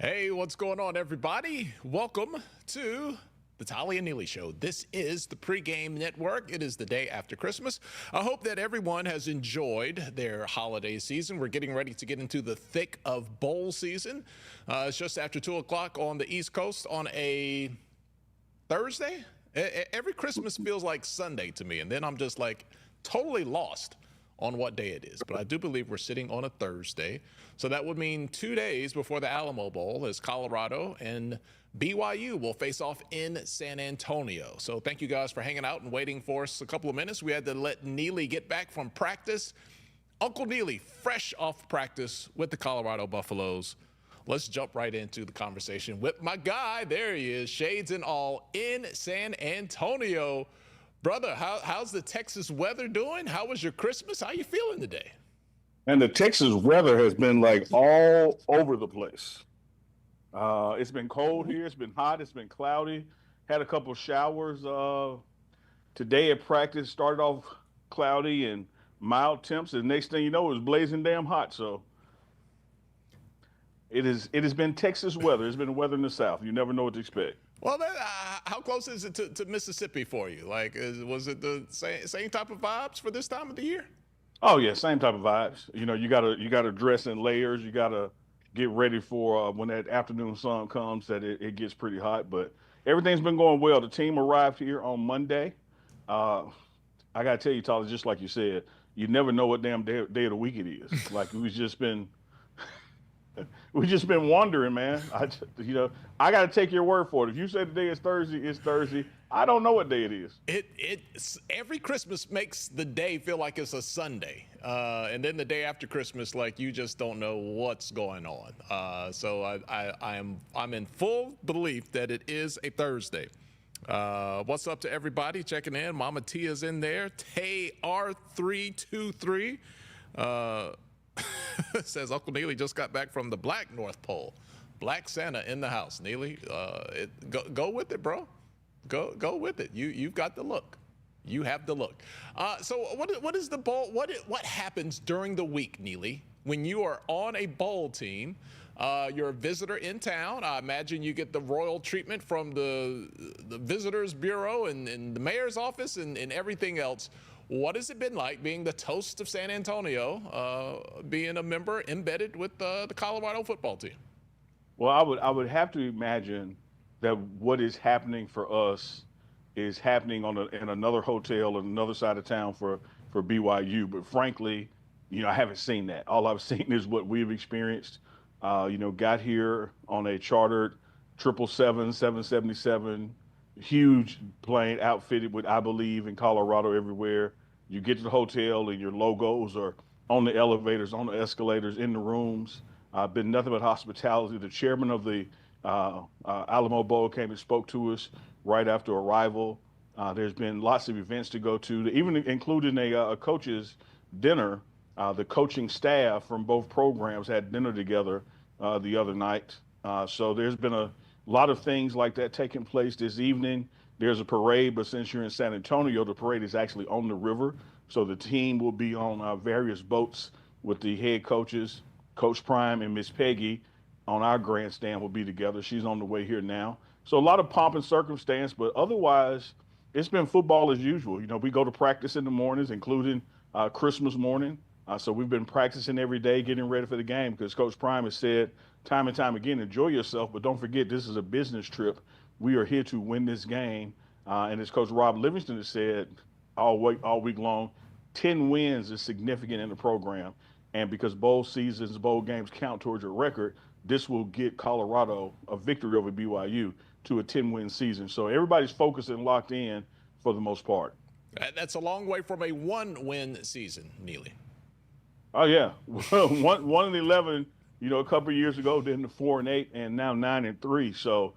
Hey, what's going on, everybody? Welcome to the Tolly and Neely Show. This is the Pregame Network. It is the day after Christmas. I hope that everyone has enjoyed their holiday season. We're getting ready to get into the thick of bowl season. It's just after 2 o'clock on the East Coast on a Thursday. Every Christmas feels like Sunday to me, and then I'm just like totally lost on what day it is. But I do believe we're sitting on a Thursday. So that would mean 2 days before the Alamo Bowl as Colorado and BYU will face off in San Antonio. So thank you guys for hanging out and waiting for us a couple of minutes. We had to let Neely get back from practice. Uncle Neely, fresh off practice with the Colorado Buffaloes. Let's jump right into the conversation with my guy. There he is, shades and all, in San Antonio. Brother, how's the Texas weather doing? How was your Christmas? How you feeling today? And the Texas weather has been like all over the place. It's been cold here. It's been hot. It's been cloudy. Had a couple of showers today at practice. Started off cloudy and mild temps. And next thing you know, it was blazing damn hot. So it has been Texas weather. It's been weather in the South. You never know what to expect. Well, how close is it to Mississippi for you? Like, was it the same type of vibes for this time of the year? Oh yeah, same type of vibes. You know, you gotta dress in layers. You gotta get ready for when that afternoon sun comes. That it gets pretty hot. But everything's been going well. The team arrived here on Monday. I gotta tell you, Tyler, just like you said, you never know what damn day of the week it is. Like we've just been wondering, man. I got to take your word for it. If you say today is Thursday, it's Thursday. I don't know what day it is. It's every Christmas makes the day feel like it's a Sunday, and then the day after Christmas, like you just don't know what's going on. So I'm in full belief that it is a Thursday. What's up to everybody checking in? Mama Tia's in there. Tay R323. Says Uncle Neely just got back from the Black North Pole. Black Santa in the house. Neely, go with it, bro. Go with it. You've got the look. You have the look. So what is the bowl? What happens during the week, Neely, when you are on a bowl team? You're a visitor in town. I imagine you get the royal treatment from the visitors bureau and the mayor's office and everything else. What has it been like being the toast of San Antonio, being a member embedded with the Colorado football team? Well, I would have to imagine that what is happening for us is happening in another hotel on another side of town for BYU. But frankly, I haven't seen that. All I've seen is what we've experienced. Got here on a chartered 777, 777, huge plane outfitted with, I believe, in Colorado everywhere. You get to the hotel and your logos are on the elevators, on the escalators, in the rooms. Been nothing but hospitality. The chairman of the Alamo Bowl came and spoke to us right after arrival. There's been lots of events to go to, even including a coach's dinner. The coaching staff from both programs had dinner together the other night. So there's been a lot of things like that taking place this evening. There's a parade, but since you're in San Antonio, the parade is actually on the river. So the team will be on various boats with the head coaches, Coach Prime and Miss Peggy on our grandstand will be together. She's on the way here now. So a lot of pomp and circumstance, but otherwise it's been football as usual. We go to practice in the mornings, including Christmas morning. So we've been practicing every day, getting ready for the game because Coach Prime has said time and time again, enjoy yourself, but don't forget this is a business trip. We are here to win this game. And as Coach Rob Livingston has said all week long, 10 wins is significant in the program. And because bowl seasons, bowl games count towards your record, this will get Colorado a victory over BYU to a 10-win season. So everybody's focused and locked in for the most part. That's a long way from a 1-win season, Neely. Oh yeah, 1-11. A couple of years ago, then the 4-8, and now 9-3. So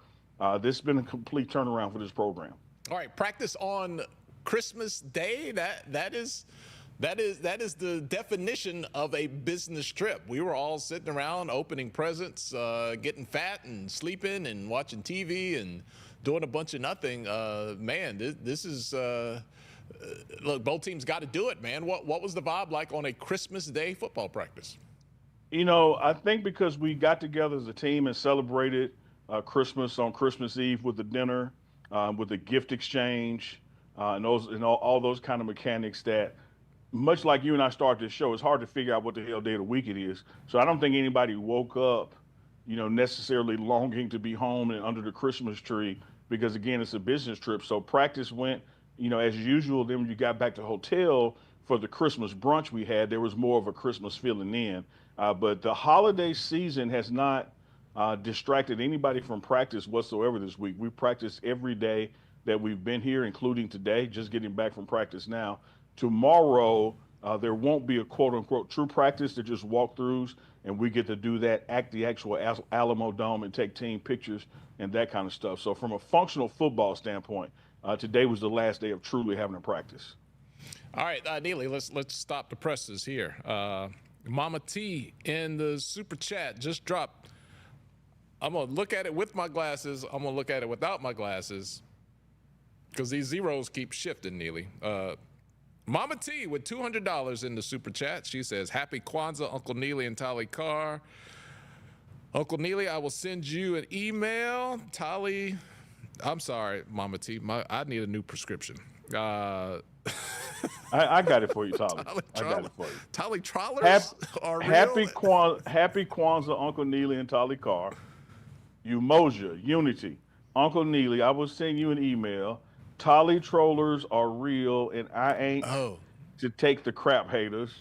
this has been a complete turnaround for this program. All right, practice on Christmas Day. That is the definition of a business trip. We were all sitting around opening presents, getting fat and sleeping and watching TV and doing a bunch of nothing. Man, this is look, both teams got to do it, man. What was the vibe like on a Christmas Day football practice? I think because we got together as a team and celebrated Christmas on Christmas Eve with the dinner, with the gift exchange, and all those kind of mechanics that, much like you and I started this show, it's hard to figure out what the hell day of the week it is. So I don't think anybody woke up, necessarily longing to be home and under the Christmas tree because again, it's a business trip. So practice went, as usual. Then when you got back to the hotel for the Christmas brunch we had, there was more of a Christmas feeling in. But the holiday season has not distracted anybody from practice whatsoever this week. We practiced every day that we've been here, including today, just getting back from practice now. Tomorrow, there won't be a quote unquote true practice. They're just walkthroughs, and we get to do that at the actual Alamo Dome and take team pictures and that kind of stuff. So, from a functional football standpoint, today was the last day of truly having a practice. All right, Neely, let's stop the presses here. Mama T in the super chat just dropped. I'm gonna look at it with my glasses. I'm gonna look at it without my glasses because these zeros keep shifting, Neely. Mama T with $200 in the super chat. She says, "Happy Kwanzaa, Uncle Neely and Tolly Carr. Uncle Neely, I will send you an email. Tolly, I'm sorry, Mama T. I need a new prescription." I got it for you, Tolly. I got it for you. Tolly Trawlers are real. Happy Kwanzaa, Uncle Neely and Tolly Carr. Umoja, Unity. Uncle Neely, I will send you an email. Tolly Trollers are real, and I ain't to take the crap haters.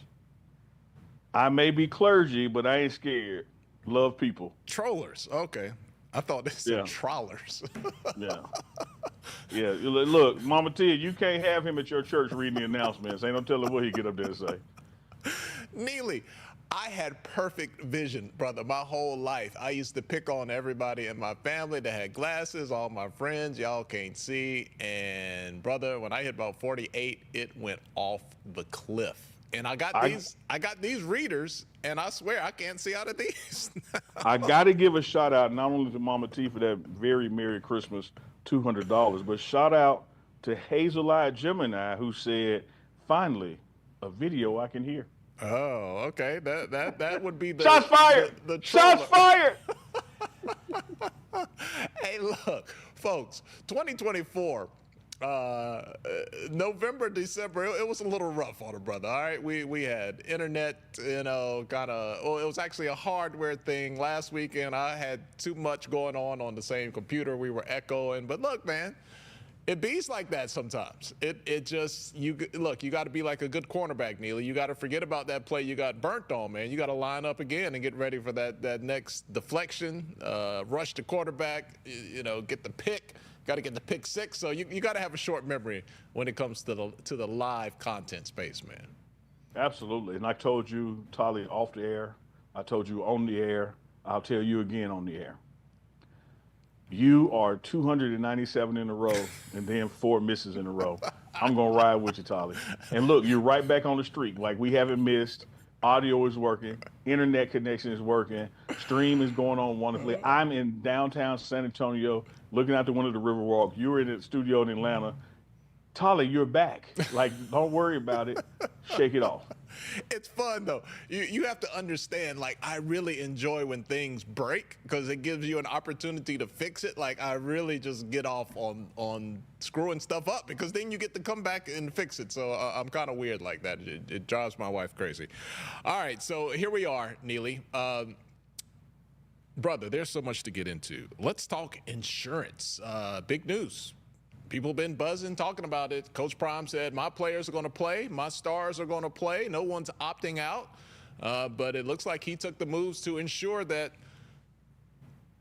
I may be clergy, but I ain't scared. Love people. Trollers, okay. I thought they said trawlers. Yeah. Look, Mama Tia, you can't have him at your church reading the announcements. Ain't no telling what he get up there to say. Neely, I had perfect vision, brother, my whole life. I used to pick on everybody in my family that had glasses, all my friends, y'all can't see. And brother, when I hit about 48, it went off the cliff. And I got these readers, and I swear I can't see out of these. I got to give a shout out not only to Mama T for that very Merry Christmas $200, but shout out to Hazel Eye Gemini who said, "Finally, a video I can hear." Oh, okay. That would be the shots fired. The shots fired. Hey, look, folks, 2024. November, December, it was a little rough on a brother. All right, we had internet, it was actually a hardware thing last weekend. I had too much going on the same computer. We were echoing, but look, man, it bees like that sometimes. It just, you got to be like a good cornerback, Neely. You got to forget about that play you got burnt on, man. You got to line up again and get ready for that next deflection, rush the quarterback, get the pick. Got to get the pick six. So you got to have a short memory when it comes to the live content space, man. Absolutely. And I told you, Tolly, off the air. I told you on the air. I'll tell you again on the air. You are 297 in a row and then 4 misses in a row. I'm going to ride with you, Tolly. And look, you're right back on the streak. Like, we haven't missed. Audio is working. Internet connection is working. Stream is going on wonderfully. I'm in downtown San Antonio looking out the window of the Riverwalk. You were in the studio in Atlanta. Tolly, you're back. Like, don't worry about it. Shake it off. It's fun, though. You have to understand, like, I really enjoy when things break because it gives you an opportunity to fix it. Like, I really just get off on screwing stuff up because then you get to come back and fix it. So I'm kind of weird like that. It drives my wife crazy. All right, so here we are, Neely. Brother, there's so much to get into. Let's talk insurance. Big news. People have been buzzing, talking about it. Coach Prime said, my players are going to play. My stars are going to play. No one's opting out. But it looks like he took the moves to ensure that,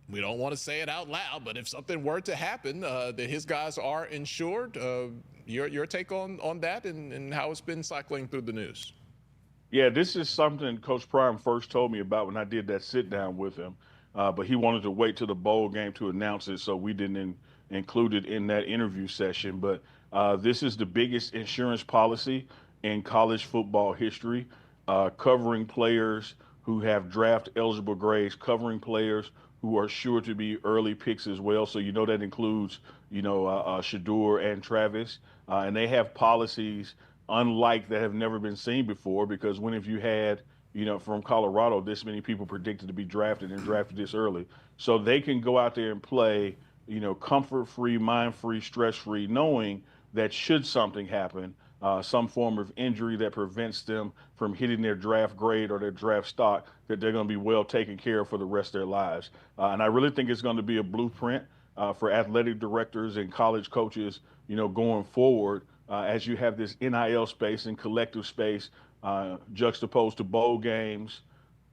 we don't want to say it out loud, but if something were to happen, that his guys are insured. Your take on that and how it's been cycling through the news? Yeah, this is something Coach Prime first told me about when I did that sit down with him. But he wanted to wait till the bowl game to announce it, so we didn't include it in that interview session. But this is the biggest insurance policy in college football history, covering players who have draft eligible grades, covering players who are sure to be early picks as well. So that includes Shedeur and Travis, and they have policies unlike that have never been seen before. Because when have you had from Colorado, this many people predicted to be drafted and drafted this early. So they can go out there and play, comfort free, mind free, stress free, knowing that should something happen, some form of injury that prevents them from hitting their draft grade or their draft stock, that they're going to be well taken care of for the rest of their lives. And I really think it's going to be a blueprint for athletic directors and college coaches, going forward, as you have this NIL space and collective space juxtaposed to bowl games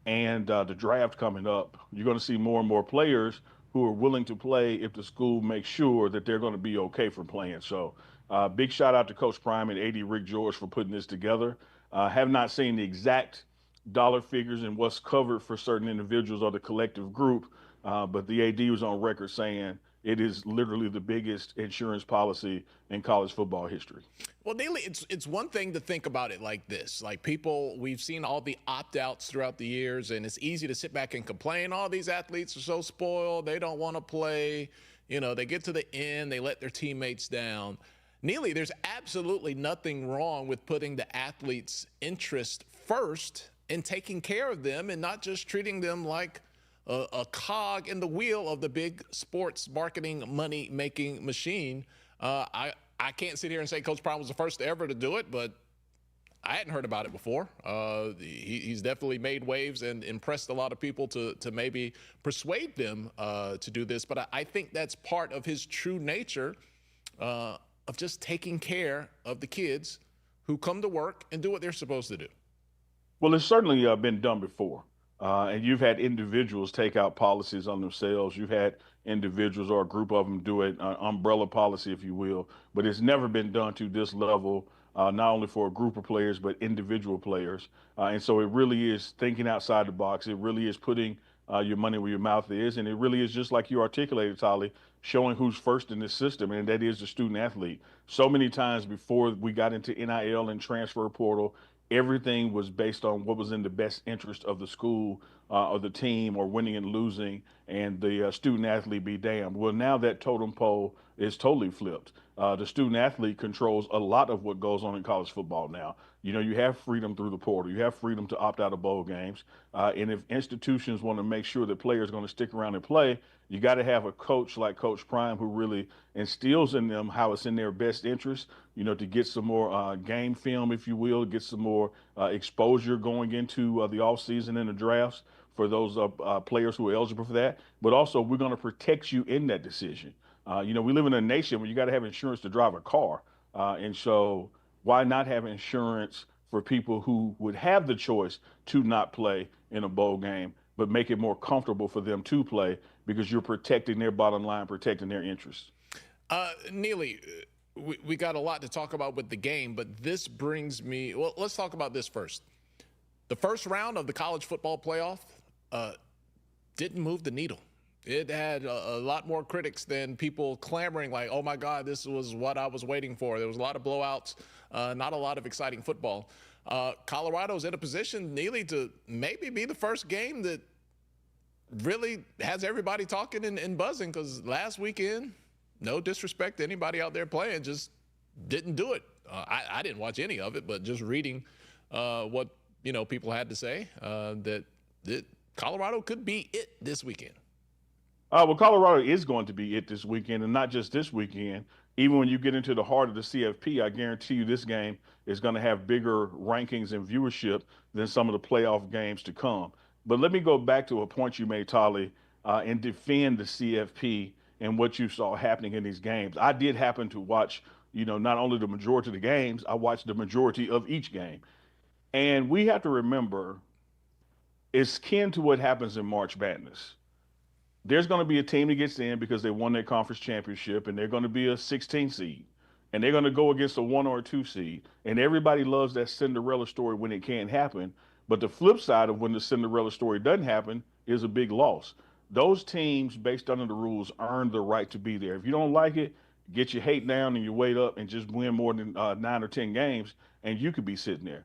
and the draft coming up. You're going to see more and more players who are willing to play if the school makes sure that they're going to be okay for playing. So, big shout out to Coach Prime and AD Rick George for putting this together. Have not seen the exact dollar figures and what's covered for certain individuals or the collective group, but the AD was on record saying it is literally the biggest insurance policy in college football history. Well, Neely, it's one thing to think about it like this. Like we've seen all the opt-outs throughout the years, and it's easy to sit back and complain, oh, these athletes are so spoiled, they don't want to play. They get to the end, they let their teammates down. Neely, there's absolutely nothing wrong with putting the athletes' interest first and taking care of them and not just treating them like a cog in the wheel of the big sports marketing money-making machine. I can't sit here and say Coach Prime was the first ever to do it, but I hadn't heard about it before. He's definitely made waves and impressed a lot of people to maybe persuade them to do this. But I think that's part of his true nature of just taking care of the kids who come to work and do what they're supposed to do. Well, it's certainly been done before. And you've had individuals take out policies on themselves. You've had individuals or a group of them do it, umbrella policy, if you will. But it's never been done to this level, not only for a group of players, but individual players. And so it really is thinking outside the box. It really is putting your money where your mouth is. And it really is just like you articulated, Tolly, showing who's first in this system, and that is the student athlete. So many times before we got into NIL and transfer portal, everything was based on what was in the best interest of the school or the team, or winning and losing, and the student athlete be damned. Well, now that totem pole is totally flipped. The student athlete controls a lot of what goes on in college football now. You have freedom through the portal. You have freedom to opt out of bowl games. And if institutions want to make sure that players are going to stick around and play, you got to have a coach like Coach Prime who really instills in them how it's in their best interest, to get some more game film, if you will, get some more exposure going into the offseason and the drafts for those players who are eligible for that. But also, we're going to protect you in that decision. We live in a nation where you got to have insurance to drive a car. And so why not have insurance for people who would have the choice to not play in a bowl game, but make it more comfortable for them to play, because you're protecting their bottom line, protecting their interests. Neely, we got a lot to talk about with the game, but this brings me, well, let's talk about this first. The first round of the college football playoff didn't move the needle. It had a lot more critics than people clamoring like, oh my God, this was what I was waiting for. There was a lot of blowouts, not a lot of exciting football. Colorado's in a position, Neely, to maybe be the first game that really has everybody talking and buzzing, because last weekend, no disrespect to anybody out there playing, just didn't do it. I didn't watch any of it, but just reading what people had to say, that Colorado could be it this weekend. Well, Colorado is going to be it this weekend, and not just this weekend. Even when you get into the heart of the CFP, I guarantee you this game is going to have bigger rankings and viewership than some of the playoff games to come. But let me go back to a point you made, Tolly, and defend the CFP and what you saw happening in these games. I did happen to watch, not only the majority of the games, I watched the majority of each game. And we have to remember, it's kin to what happens in March Madness. There's going to be a team that gets in because they won their conference championship, and they're going to be a 16 seed, and they're going to go against a 1 or a 2 seed. And everybody loves that Cinderella story when it can't happen. But the flip side of when the Cinderella story doesn't happen is a big loss. Those teams, based under the rules, earn the right to be there. If you don't like it, get your hate down and your weight up and just win more than 9 or 10 games, and you could be sitting there.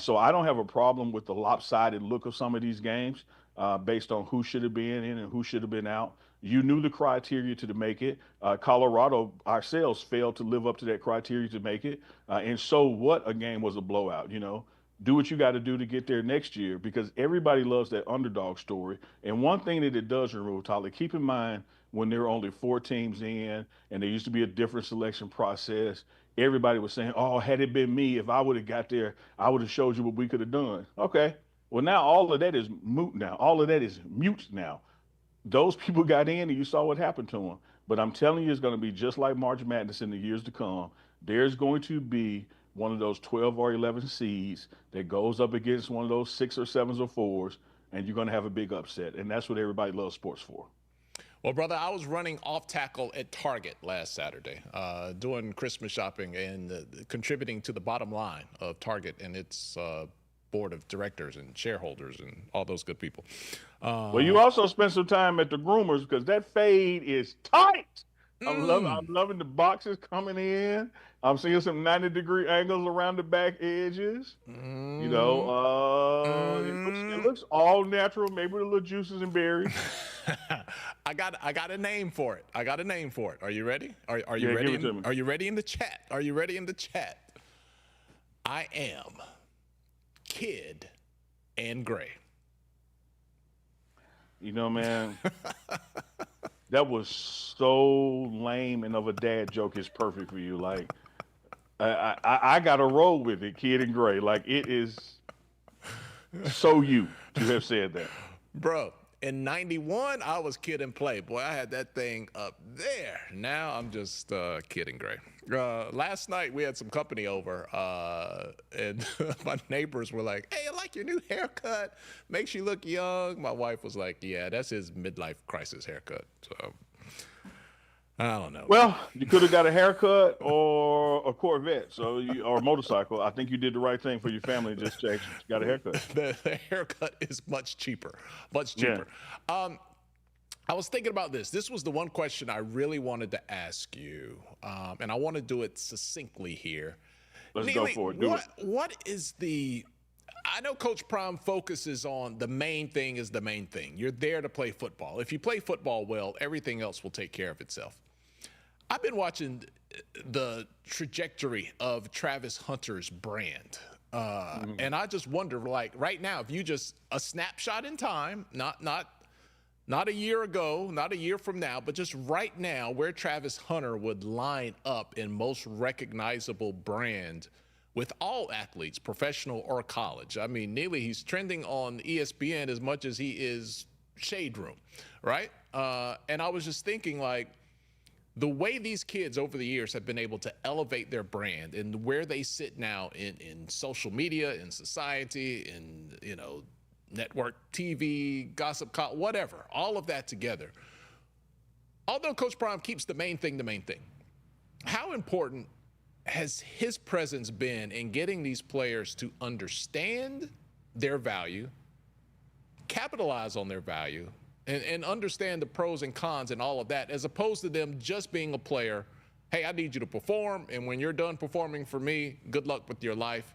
So I don't have a problem with the lopsided look of some of these games based on who should have been in and who should have been out. You knew the criteria to make it. Colorado ourselves failed to live up to that criteria to make it. And so what, a game was a blowout, do what you got to do to get there next year because everybody loves that underdog story. And one thing that it does remove, Tolly, keep in mind when there were only 4 teams in and there used to be a different selection process, everybody was saying, oh, had it been me, if I would have got there, I would have showed you what we could have done. Okay. Well, now all of that is moot now. All of that is mute now. Those people got in and you saw what happened to them. But I'm telling you, it's going to be just like March Madness in the years to come. There's going to be one of those 12 or 11 seeds that goes up against one of those 6 or 7s or 4s, and you're going to have a big upset. And that's what everybody loves sports for. Well, brother, I was running off tackle at Target last Saturday, doing Christmas shopping and contributing to the bottom line of Target and its board of directors and shareholders and all those good people. Well, you also spent some time at the groomers because that fade is tight. I'm loving the boxes coming in. I'm seeing some 90-degree angles around the back edges. You know, it looks all natural, maybe with a little juices and berries. I got a name for it. Are you ready? Are you Yeah, ready? give it to me. Are you ready in the chat? Are you ready in the chat? I am Kid and Gray. You know, man, that was so lame and of a dad joke. Is perfect for you. Like, I got to roll with it, Kid and Gray. Like, it is so you to have said that. Bro, in 91, I was Kid and Play. Boy, I had that thing up there. Now I'm just Kid and Gray. Last night, we had some company over, and my neighbors were like, hey, I like your new haircut. Makes you look young. My wife was like, yeah, that's his midlife crisis haircut. So, I don't know. Well, you could have got a haircut or a Corvette, or a motorcycle. I think you did the right thing for your family. Just got a haircut. The haircut is much cheaper, much cheaper. Yeah. I was thinking about this. This was the one question I really wanted to ask you, and I want to do it succinctly here. Let's Neely, go for it. What is the? I know Coach Prime focuses on the main thing is the main thing. You're there to play football. If you play football well, everything else will take care of itself. I've been watching the trajectory of Travis Hunter's brand. And I just wonder, like right now, if you just a snapshot in time, not a year ago, not a year from now, but just right now, where Travis Hunter would line up in most recognizable brand with all athletes, professional or college. I mean, Neely, he's trending on ESPN as much as he is Shade Room, right? And I was just thinking, like, the way these kids over the years have been able to elevate their brand and where they sit now in social media, in society, in, you know, network TV, gossip, whatever, all of that together. Although Coach Prime keeps the main thing, how important has his presence been in getting these players to understand their value, capitalize on their value, and understand the pros and cons and all of that, as opposed to them just being a player? Hey, I need you to perform, and when you're done performing for me, good luck with your life.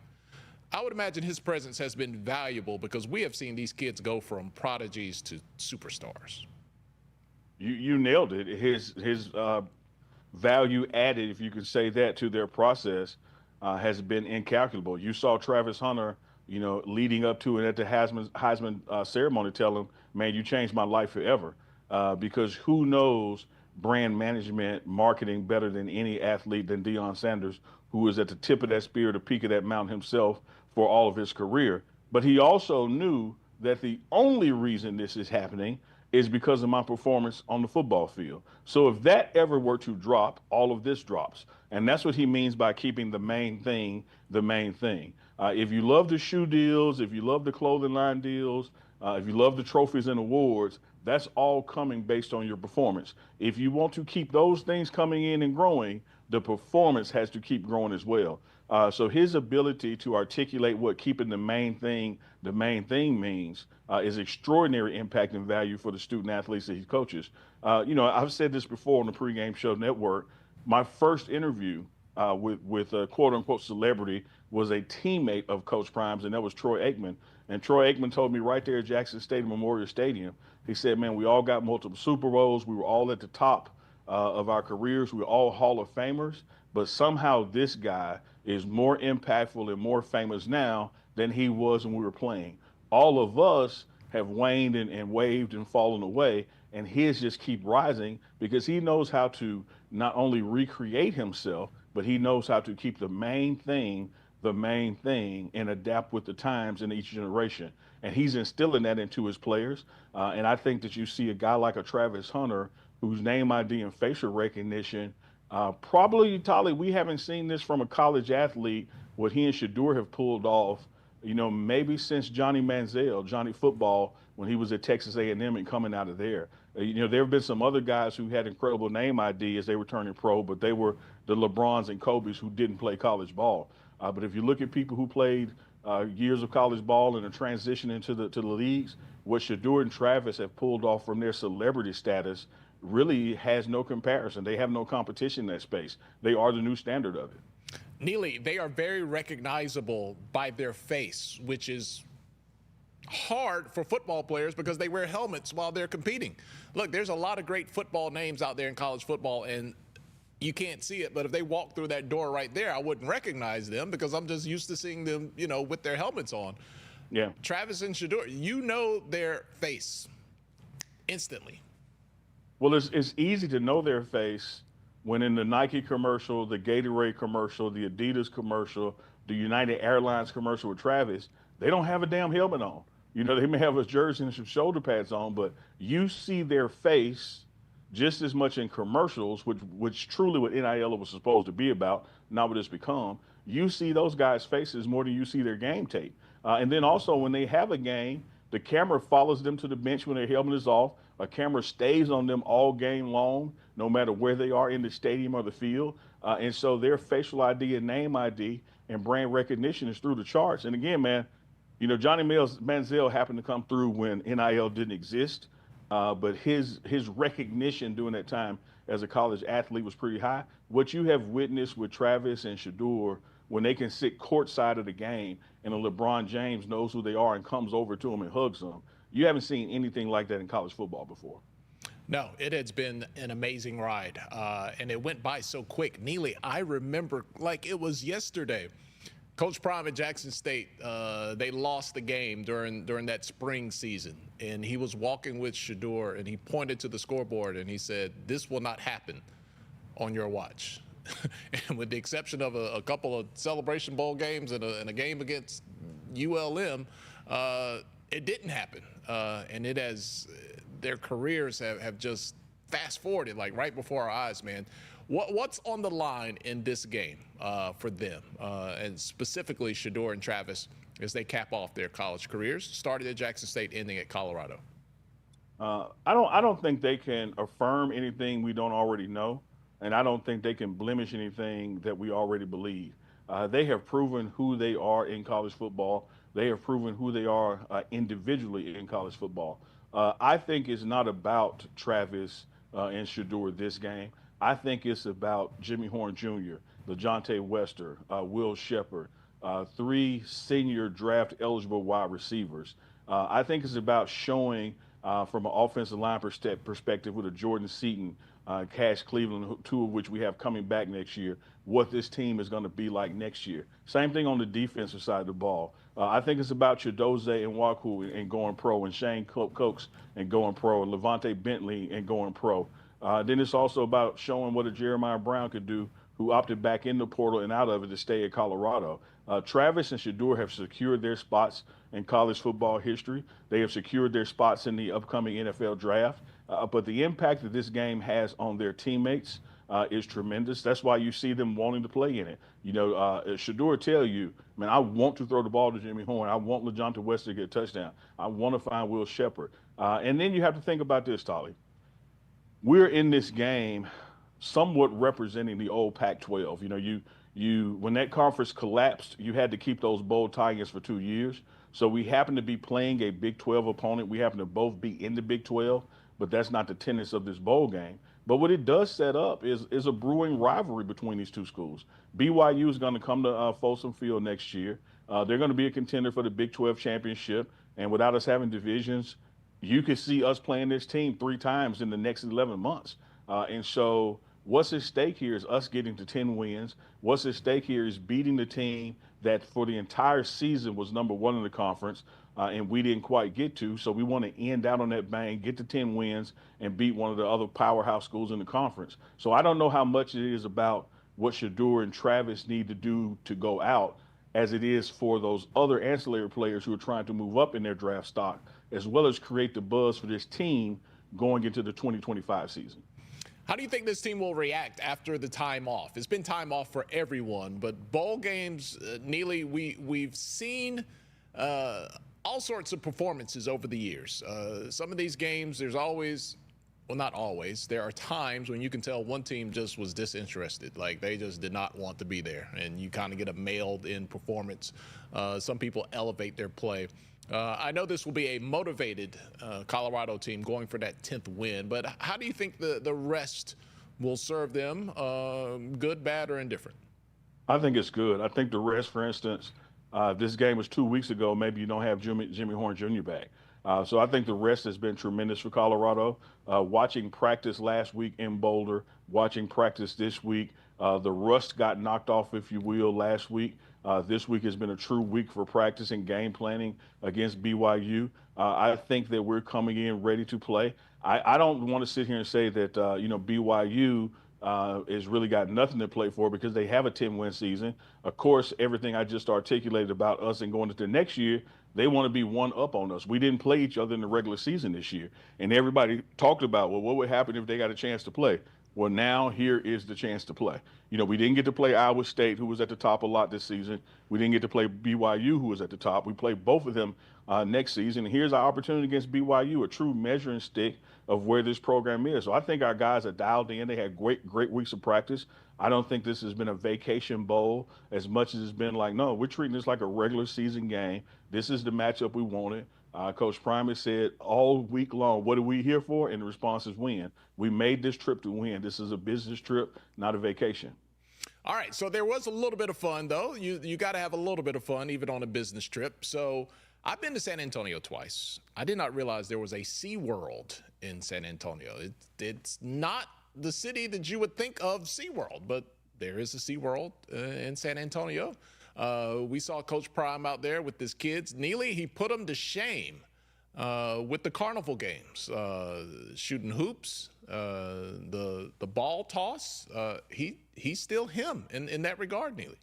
I would imagine his presence has been valuable because we have seen these kids go from prodigies to superstars. You nailed it. His value added, if you could say that, to their process has been incalculable. You saw Travis Hunter, you know, leading up to it at the Heisman ceremony, tell him, man, you changed my life forever. Because who knows brand management, marketing better than any athlete than Deion Sanders, who was at the tip of that spear, the peak of that mountain himself for all of his career. But he also knew that the only reason this is happening is because of my performance on the football field. So if that ever were to drop, all of this drops. And that's what he means by keeping the main thing the main thing. If you love the shoe deals, if you love the clothing line deals, if you love the trophies and awards, that's all coming based on your performance. If you want to keep those things coming in and growing, the performance has to keep growing as well. So his ability to articulate what keeping the main thing means is extraordinary impact and value for the student athletes that he coaches. You know, I've said this before on the Pregame Show Network. My first interview with a quote unquote celebrity was a teammate of Coach Prime's, and that was Troy Aikman. And Troy Aikman told me right there at Jackson State Memorial Stadium, he said, man, we all got multiple Super Bowls. We were all at the top of our careers. We were all Hall of Famers. But somehow this guy is more impactful and more famous now than he was when we were playing. All of us have waned and waved and fallen away, and his just keep rising because he knows how to not only recreate himself, but he knows how to keep the main thing, and adapt with the times in each generation. And he's instilling that into his players. And I think that you see a guy like a Travis Hunter, whose name ID and facial recognition, probably, Tolly, we haven't seen this from a college athlete, what he and Shador have pulled off, maybe since Johnny Manziel, Johnny Football, when he was at Texas A&M and coming out of there. There have been some other guys who had incredible name ID as they were turning pro, but they were the LeBrons and Kobe's who didn't play college ball. But if you look at people who played years of college ball and a transition into the leagues, what Shador and Travis have pulled off from their celebrity status really has no comparison. They have no competition in that space. They are the new standard of it. Neely, they are very recognizable by their face, which is hard for football players because they wear helmets while they're competing. Look, there's a lot of great football names out there in college football, and you can't see it, but if they walk through that door right there, I wouldn't recognize them because I'm just used to seeing them, with their helmets on. Yeah. Travis and Shador, you know their face instantly. Well, it's easy to know their face when in the Nike commercial, the Gatorade commercial, the Adidas commercial, the United Airlines commercial with Travis, they don't have a damn helmet on. They may have a jersey and some shoulder pads on, but you see their face just as much in commercials, which truly what NIL was supposed to be about, not what it's become. You see those guys' faces more than you see their game tape. And then also when they have a game, the camera follows them to the bench when their helmet is off. A camera stays on them all game long, no matter where they are in the stadium or the field. And so their facial ID and name ID and brand recognition is through the charts. And again, man, Johnny Manziel happened to come through when NIL didn't exist. But his recognition during that time as a college athlete was pretty high. What you have witnessed with Travis and Shador, when they can sit courtside of the game and a LeBron James knows who they are and comes over to them and hugs them, you haven't seen anything like that in college football before. No, it has been an amazing ride, and it went by so quick. Neely, I remember like it was yesterday. Coach Prime at Jackson State, they lost the game during that spring season, and he was walking with Shador, and he pointed to the scoreboard, and he said, "This will not happen on your watch." And with the exception of a couple of Celebration Bowl games and a game against ULM, it didn't happen, and it has. Their careers have just fast forwarded like right before our eyes, man. What's on the line in this game for them, and specifically Shador and Travis as they cap off their college careers, started at Jackson State, ending at Colorado? I don't think they can affirm anything we don't already know, and I don't think they can blemish anything that we already believe. They have proven who they are in college football. They have proven who they are individually in college football. I think it's not about Travis and Shador this game. I think it's about Jimmy Horn Jr., LeJontay Wester, Will Shepard, 3 senior draft eligible wide receivers. I think it's about showing from an offensive line perspective with a Jordan Seaton, Cash Cleveland, 2 of which we have coming back next year, what this team is going to be like next year. Same thing on the defensive side of the ball. I think it's about Chidozie and Waku and going pro, and Shane Cokes and going pro, and Levante Bentley and going pro. Then it's also about showing what a Jeremiah Brown could do, who opted back in the portal and out of it to stay at Colorado. Travis and Shador have secured their spots in college football history. They have secured their spots in the upcoming NFL draft. But the impact that this game has on their teammates is tremendous. That's why you see them wanting to play in it. Shador tell you, man, I want to throw the ball to Jimmy Horn. I want LeJontay Wester to get a touchdown. I want to find Will Shepard. And then you have to think about this, Tolly. We're in this game somewhat representing the old Pac-12. When that conference collapsed, you had to keep those bowl tie-ins for 2 years. So we happen to be playing a Big 12 opponent. We happen to both be in the Big 12, but that's not the tenets of this bowl game. But what it does set up is a brewing rivalry between these two schools. BYU is going to come to Folsom Field next year. They're going to be a contender for the Big 12 championship. And without us having divisions, you could see us playing this team 3 times in the next 11 months. And so what's at stake here is us getting to 10 wins. What's at stake here is beating the team that for the entire season was number one in the conference, and we didn't quite get to. So we want to end out on that bang, get to 10 wins, and beat one of the other powerhouse schools in the conference. So I don't know how much it is about what Shador and Travis need to do to go out as it is for those other ancillary players who are trying to move up in their draft stock, as well as create the buzz for this team going into the 2025 season. How do you think this team will react after the time off? It's been time off for everyone, but bowl games, Neely, we've seen all sorts of performances over the years. Some of these games, there's always, well, not always, there are times when you can tell one team just was disinterested, like they just did not want to be there, and you kind of get a mailed-in performance. Some people elevate their play. I know this will be a motivated Colorado team going for that 10th win, but how do you think the rest will serve them, good, bad, or indifferent? I think it's good. I think the rest, for instance, this game was 2 weeks ago. Maybe you don't have Jimmy Horn Jr. back. So I think the rest has been tremendous for Colorado. Watching practice last week in Boulder, watching practice this week, the rust got knocked off, if you will, last week. This week has been a true week for practice and game planning against BYU. I think that we're coming in ready to play. I don't want to sit here and say that, BYU has really got nothing to play for because they have a 10-win season. Of course, everything I just articulated about us and going into next year, they want to be one up on us. We didn't play each other in the regular season this year. And everybody talked about, well, what would happen if they got a chance to play? Well, now here is the chance to play. We didn't get to play Iowa State, who was at the top a lot this season. We didn't get to play BYU, who was at the top. We play both of them next season. And here's our opportunity against BYU, a true measuring stick of where this program is. So I think our guys are dialed in. They had great weeks of practice. I don't think this has been a vacation bowl as much as it's been like, no, we're treating this like a regular season game. This is the matchup we wanted. Coach Prime has said all week long, what are we here for? And the response is win. We made this trip to win. This is a business trip, not a vacation. All right, so there was a little bit of fun, though. You got to have a little bit of fun, even on a business trip. So I've been to San Antonio twice. I did not realize there was a SeaWorld in San Antonio. It's not the city that you would think of SeaWorld, but there is a SeaWorld in San Antonio. We saw Coach Prime out there with his kids. Neely, he put them to shame with the carnival games, shooting hoops, the ball toss. He's still him in that regard, Neely.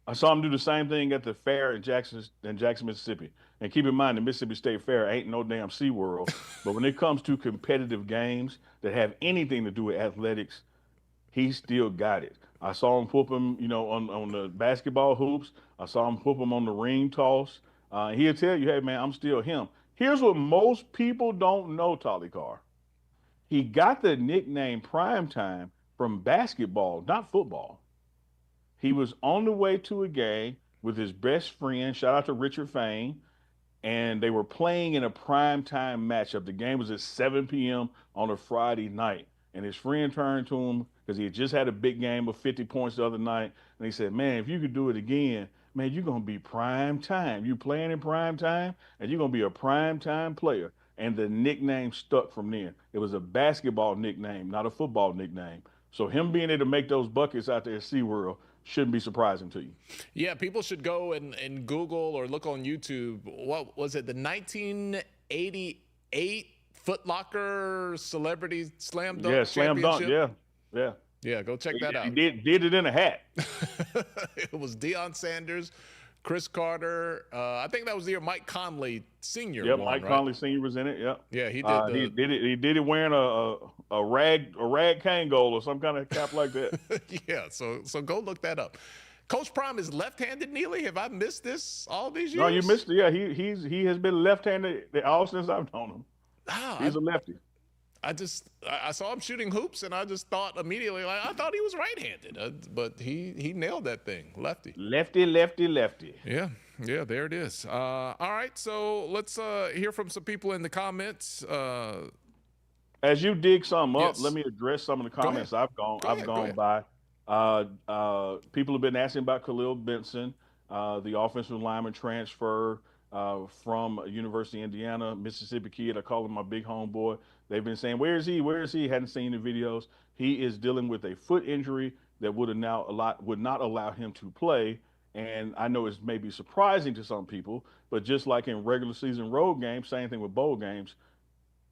I saw him do the same thing at the fair in Jackson, Mississippi. And keep in mind, the Mississippi State Fair ain't no damn SeaWorld. But when it comes to competitive games that have anything to do with athletics, he still got it. I saw him whoop him, on the basketball hoops. I saw him whoop him on the ring toss. He'll tell you, hey, man, I'm still him. Here's what most people don't know, Tolly Carr. He got the nickname Primetime from basketball, not football. He was on the way to a game with his best friend, shout out to Richard Fain, and they were playing in a primetime matchup. The game was at 7 p.m. on a Friday night. And his friend turned to him because he had just had a big game of 50 points the other night. And he said, man, if you could do it again, man, you're going to be prime time. You playing in prime time, and you're going to be a prime time player. And the nickname stuck from then. It was a basketball nickname, not a football nickname. So him being able to make those buckets out there at SeaWorld shouldn't be surprising to you. Yeah, people should go and Google or look on YouTube. What was it, the 1988 Foot Locker Celebrity Slam Dunk? Yeah, Slam Dunk, yeah. Yeah, go check that out. He did it in a hat. It was Deion Sanders, Chris Carter. I think that was the year Mike Conley Sr. Yeah, won, Mike right? Conley Sr. was in it. Yeah. Yeah, he did. He did it wearing a rag Kangol or some kind of cap like that. Yeah. So go look that up. Coach Prime is left-handed, Neely. Have I missed this all these years? No, you missed it. Yeah, he has been left-handed all since I've known him. Oh, He's a lefty. I saw him shooting hoops, and I just thought immediately, I thought he was right-handed, but he nailed that thing, lefty. Lefty. Yeah, there it is. All right, so let's hear from some people in the comments. As you dig some up, Yes. let me address some of the comments I've gone ahead. by. People have been asking about Khalil Benson, the offensive lineman transfer from University of Indiana, Mississippi kid. I call him my big homeboy. They've been saying, where is he? Hadn't seen the videos. He is dealing with a foot injury that would not allow him to play And I know it's maybe surprising to some people, but just like in regular season road games, same thing with bowl games,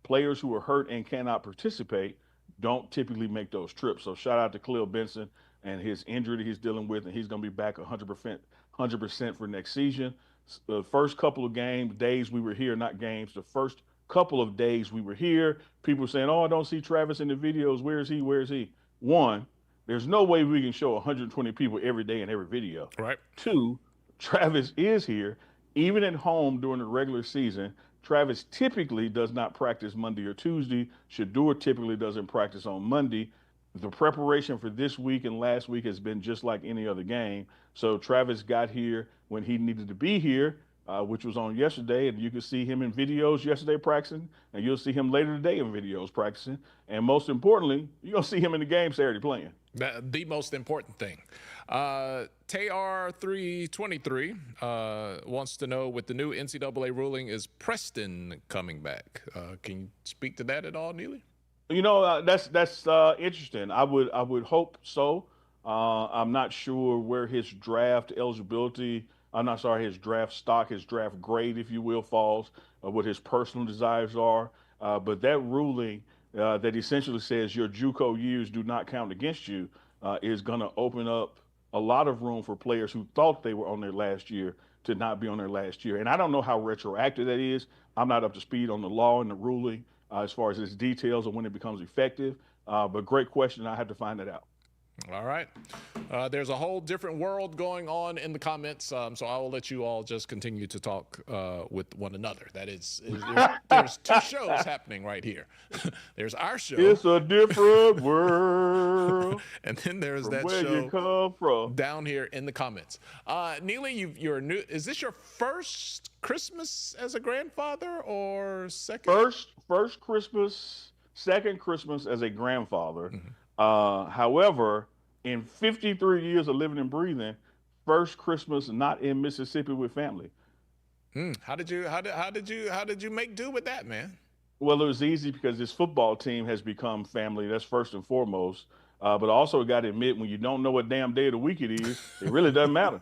players who are hurt and cannot participate don't typically make those trips. So shout out to Khalil Benson and his injury that he's dealing with, and he's going to be back 100% for next season. The first couple of days we were here, not games. The first couple of days we were here, people were saying, "Oh, I don't see Travis in the videos. Where is he? Where is he?" One, there's no way we can show 120 people every day in every video. Right. Two, Travis is here, even at home during the regular season. Travis typically does not practice Monday or Tuesday. Shador typically doesn't practice on Monday. The preparation for this week and last week has been just like any other game. So Travis got here when he needed to be here, which was on yesterday, and you can see him in videos yesterday practicing, and you'll see him later today in videos practicing, and most importantly, you're gonna see him in the game Saturday playing. The most important thing. TR323 wants to know, with the new NCAA ruling, is Preston coming back? Can you speak to that at all, Neely? That's interesting. I would hope so. I'm not sure where his draft eligibility. I'm not sorry, his draft stock, his draft grade, if you will, falls. What his personal desires are. But that ruling that essentially says your JUCO years do not count against you is going to open up a lot of room for players who thought they were on their last year to not be on their last year. And I don't know how retroactive that is. I'm not up to speed on the law and the ruling as far as its details of when it becomes effective. But great question. I have to find that out. All right. There's a whole different world going on in the comments, so I will let you all just continue to talk with one another. That is, there's two shows happening right here. There's our show. It's a different world. And then there's from that where show you come from. down here in the comments. Neely, you're new. Is this your first Christmas as a grandfather or second? First Christmas, second Christmas as a grandfather. However, in 53 years of living and breathing, first Christmas not in Mississippi with family. How did you make do with that, man? Well, it was easy because this football team has become family. That's first and foremost. But also got to admit, when you don't know what damn day of the week it is, it really doesn't matter.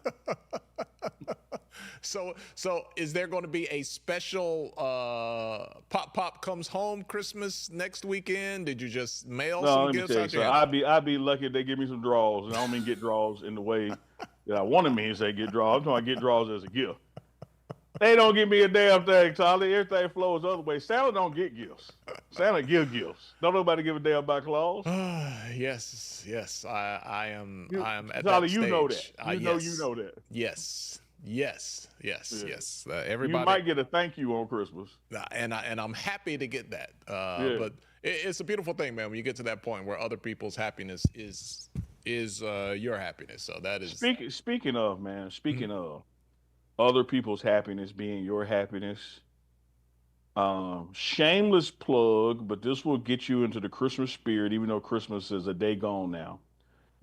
So is there going to be a special Pop comes home Christmas next weekend? Did you just mail some gifts out there? I'd be lucky if they give me some draws, and I don't mean get draws in the way that I wanted me to say get draws. I'm talking about get draws as a gift. They don't give me a damn thing, Tolly. Everything flows the other way. Santa don't get gifts. Santa give gifts. Don't nobody give a damn about Claus. Yes. I am at Tolly, that stage. you know that. You know that. Yes. Everybody. You might get a thank you on Christmas. And I'm happy to get that. But it's a beautiful thing, man, when you get to that point where other people's happiness is your happiness. So that is speaking of, man, of other people's happiness being your happiness. Shameless plug, but this will get you into the Christmas spirit, even though Christmas is a day gone now.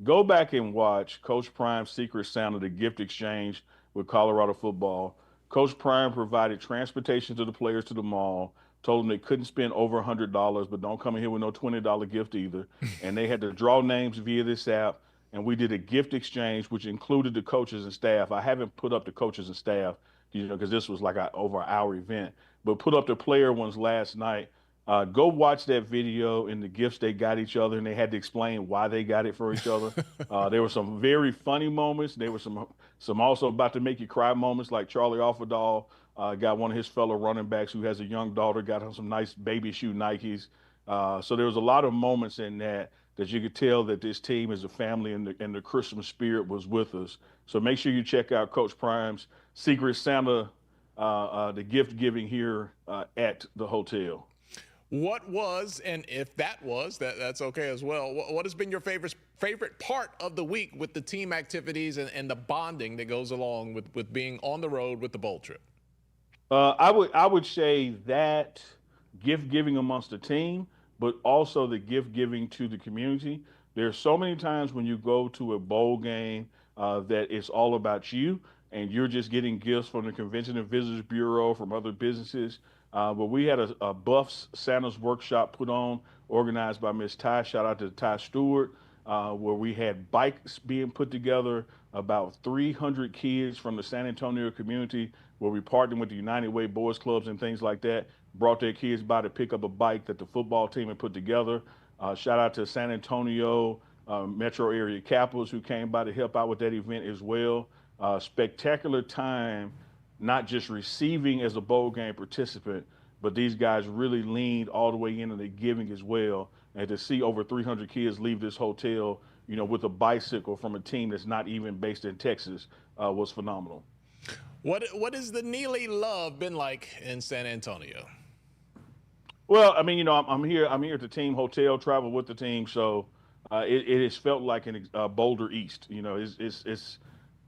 Go back and watch Coach Prime's Secret Santa, the gift exchange with Colorado football. Coach Prime provided transportation to the players to the mall, told them they couldn't spend over $100, but don't come in here with no $20 gift either. And they had to draw names via this app. And we did a gift exchange, which included the coaches and staff. I haven't put up the coaches and staff, because this was like over an hour event, but put up the player ones last night. Go watch that video and the gifts they got each other, and they had to explain why they got it for each other. There were some very funny moments. There were some also about to make you cry moments, like Charlie Offerdahl got one of his fellow running backs who has a young daughter, got him some nice baby shoe Nikes. So there was a lot of moments in that you could tell that this team is a family, and the Christmas spirit was with us. So make sure you check out Coach Prime's Secret Santa, the gift giving here at the hotel. What was, and if that was, that's okay as well, what has been your favorite part of the week with the team activities and the bonding that goes along with being on the road with the bowl trip? I would say that gift giving amongst the team, but also the gift giving to the community. There's so many times when you go to a bowl game that it's all about you, and you're just getting gifts from the Convention and Visitors Bureau, from other businesses. But we had a Buffs Santa's workshop put on, organized by Miss Ty. Shout out to Ty Stewart. where we had bikes being put together, about 300 kids from the San Antonio community, where we partnered with the United Way Boys Clubs and things like that, brought their kids by to pick up a bike that the football team had put together. Shout out to San Antonio metro area Capitals who came by to help out with that event as well. Spectacular time, not just receiving as a bowl game participant, but these guys really leaned all the way into the giving as well. And to see over 300 kids leave this hotel, with a bicycle from a team that's not even based in Texas, was phenomenal. What has the Neely love been like in San Antonio? Well, I mean, I'm here. I'm here at the team hotel, travel with the team, so it has felt like a Boulder East. It's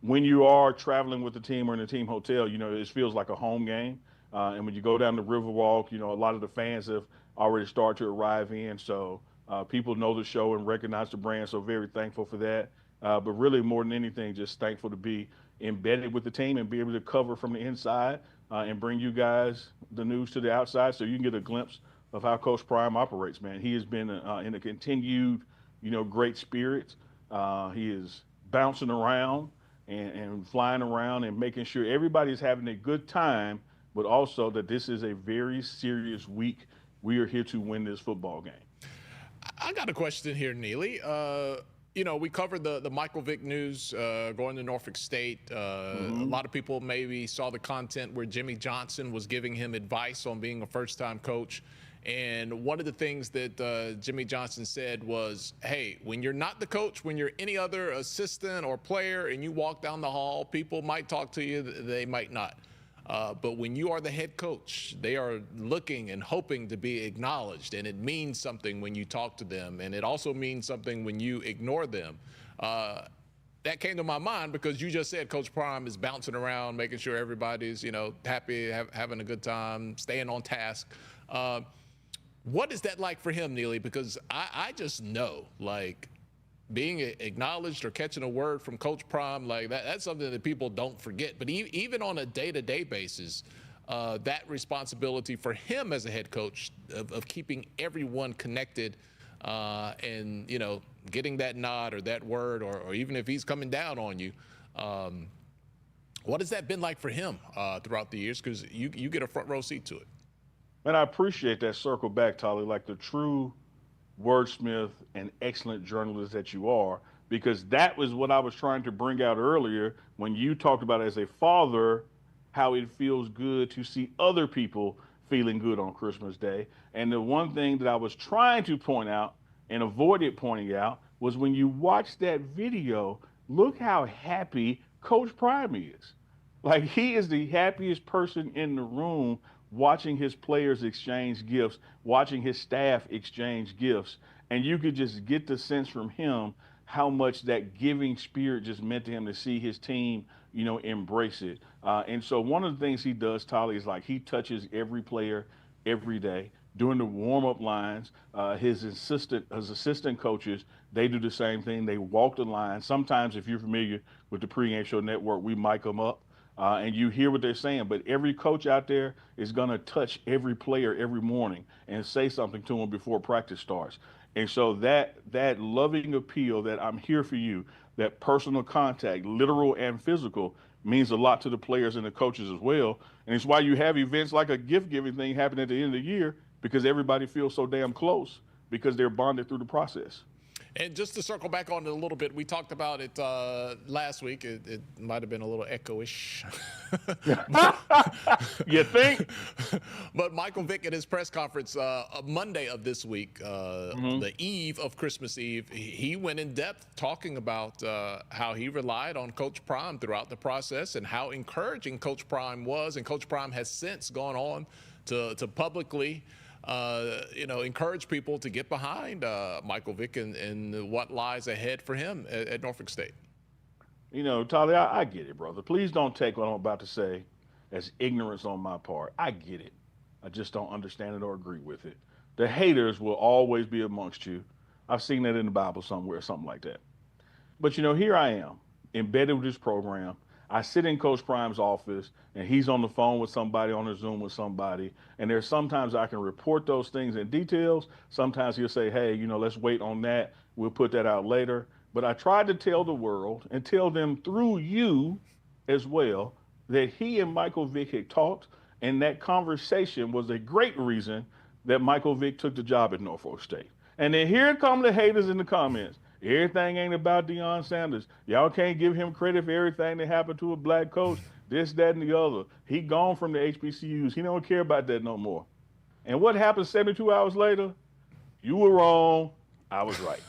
when you are traveling with the team or in a team hotel, it feels like a home game. And when you go down the Riverwalk, a lot of the fans have already started to arrive in. So people know the show and recognize the brand. So very thankful for that. But really, more than anything, just thankful to be embedded with the team and be able to cover from the inside and bring you guys the news to the outside so you can get a glimpse of how Coach Prime operates, man. He has been in a continued, great spirit. He is bouncing around and flying around and making sure everybody's having a good time, but also that this is a very serious week. We are here to win this football game. I got a question here, Neely. We covered the Michael Vick news going to Norfolk State. A lot of people maybe saw the content where Jimmy Johnson was giving him advice on being a first-time coach. And one of the things that Jimmy Johnson said was, hey, when you're not the coach, when you're any other assistant or player and you walk down the hall, people might talk to you, they might not. But when you are the head coach, they are looking and hoping to be acknowledged, and it means something when you talk to them, and it also means something when you ignore them. That came to my mind because you just said Coach Prime is bouncing around, making sure everybody's, happy, having a good time, staying on task. What is that like for him, Neely? Because I just know, like, being acknowledged or catching a word from Coach Prime, like that's something that people don't forget. But even on a day-to-day basis, that responsibility for him as a head coach of keeping everyone connected and, getting that nod or that word, or even if he's coming down on you, what has that been like for him throughout the years? Because you get a front row seat to it. And I appreciate that circle back, Tolly, like the true wordsmith and excellent journalist that you are, because that was what I was trying to bring out earlier when you talked about as a father, how it feels good to see other people feeling good on Christmas Day. And the one thing that I was trying to point out and avoided pointing out was when you watch that video, look how happy Coach Prime is. Like, he is the happiest person in the room watching his players exchange gifts, watching his staff exchange gifts. And you could just get the sense from him how much that giving spirit just meant to him to see his team, embrace it. And so one of the things he does, Tolly, is like he touches every player every day. During the warm-up lines, his assistant coaches, they do the same thing. They walk the line. Sometimes, if you're familiar with the Pregame Show Network, we mic them up. And you hear what they're saying, but every coach out there is going to touch every player every morning and say something to them before practice starts. And so that loving appeal that I'm here for you, that personal contact, literal and physical, means a lot to the players and the coaches as well. And it's why you have events like a gift-giving thing happen at the end of the year, because everybody feels so damn close because they're bonded through the process. And just to circle back on it a little bit, we talked about it last week. It might have been a little echo-ish. You think? But Michael Vick at his press conference Monday of this week, the eve of Christmas Eve, he went in depth talking about how he relied on Coach Prime throughout the process and how encouraging Coach Prime was. And Coach Prime has since gone on to publicly encourage people to get behind Michael Vick and what lies ahead for him at Norfolk State. Tolly, I get it, brother. Please don't take what I'm about to say as ignorance on my part. I get it. I just don't understand it or agree with it. The haters will always be amongst you. I've seen that in the Bible somewhere, something like that. But, here I am, embedded with this program. I sit in Coach Prime's office and he's on the phone with somebody, on a Zoom with somebody. And there's sometimes I can report those things in details. Sometimes he'll say, hey, let's wait on that. We'll put that out later. But I tried to tell the world and tell them through you as well that he and Michael Vick had talked. And that conversation was a great reason that Michael Vick took the job at Norfolk State. And then here come the haters in the comments. Everything ain't about Deion Sanders. Y'all can't give him credit for everything that happened to a black coach, this, that, and the other. He gone from the HBCUs. He don't care about that no more. And what happened 72 hours later? You were wrong. I was right.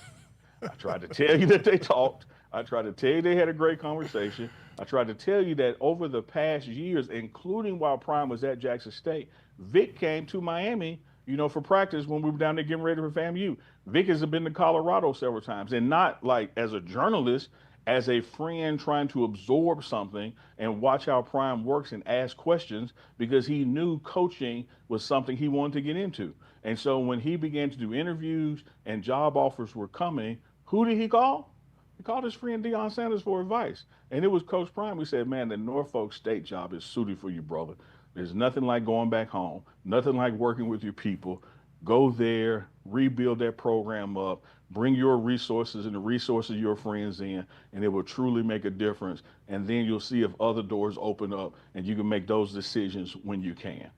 I tried to tell you that they talked. I tried to tell you they had a great conversation. I tried to tell you that over the past years, including while Prime was at Jackson State, Vic came to Miami, for practice when we were down there getting ready for FAMU. Vic has been to Colorado several times, and not like as a journalist, as a friend trying to absorb something and watch how Prime works and ask questions, because he knew coaching was something he wanted to get into. And so when he began to do interviews and job offers were coming, who did he call? He called his friend Deion Sanders for advice. And it was Coach Prime who said, man, the Norfolk State job is suited for you, brother. There's nothing like going back home, nothing like working with your people. Go there, rebuild that program up, bring your resources and the resources of your friends in, and it will truly make a difference. And then you'll see if other doors open up and you can make those decisions when you can.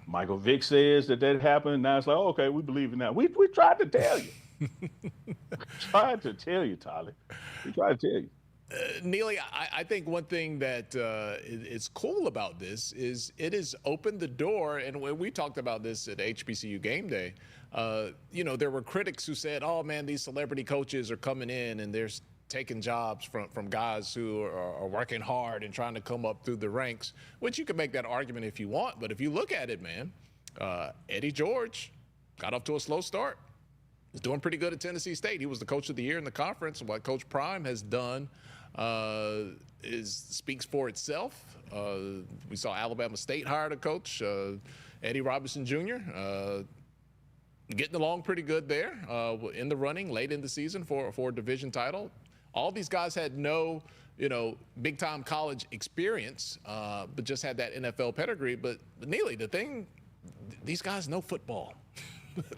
Michael Vick says that happened. Now it's like, oh, okay, we believe in that. We tried to tell you. Tried to tell you, Tolly. We tried to tell you. Neely, I think one thing that is cool about this is it has opened the door, and when we talked about this at HBCU Game Day, there were critics who said, oh, man, these celebrity coaches are coming in and they're taking jobs from guys who are working hard and trying to come up through the ranks, which you can make that argument if you want. But if you look at it, man, Eddie George got off to a slow start. He's doing pretty good at Tennessee State. He was the coach of the year in the conference. What Coach Prime has done speaks for itself. We saw Alabama State hired a coach, Eddie Robinson Jr., getting along pretty good there in the running late in the season for a division title. All these guys had no, big-time college experience, but just had that NFL pedigree. But Neely, the thing, these guys know football.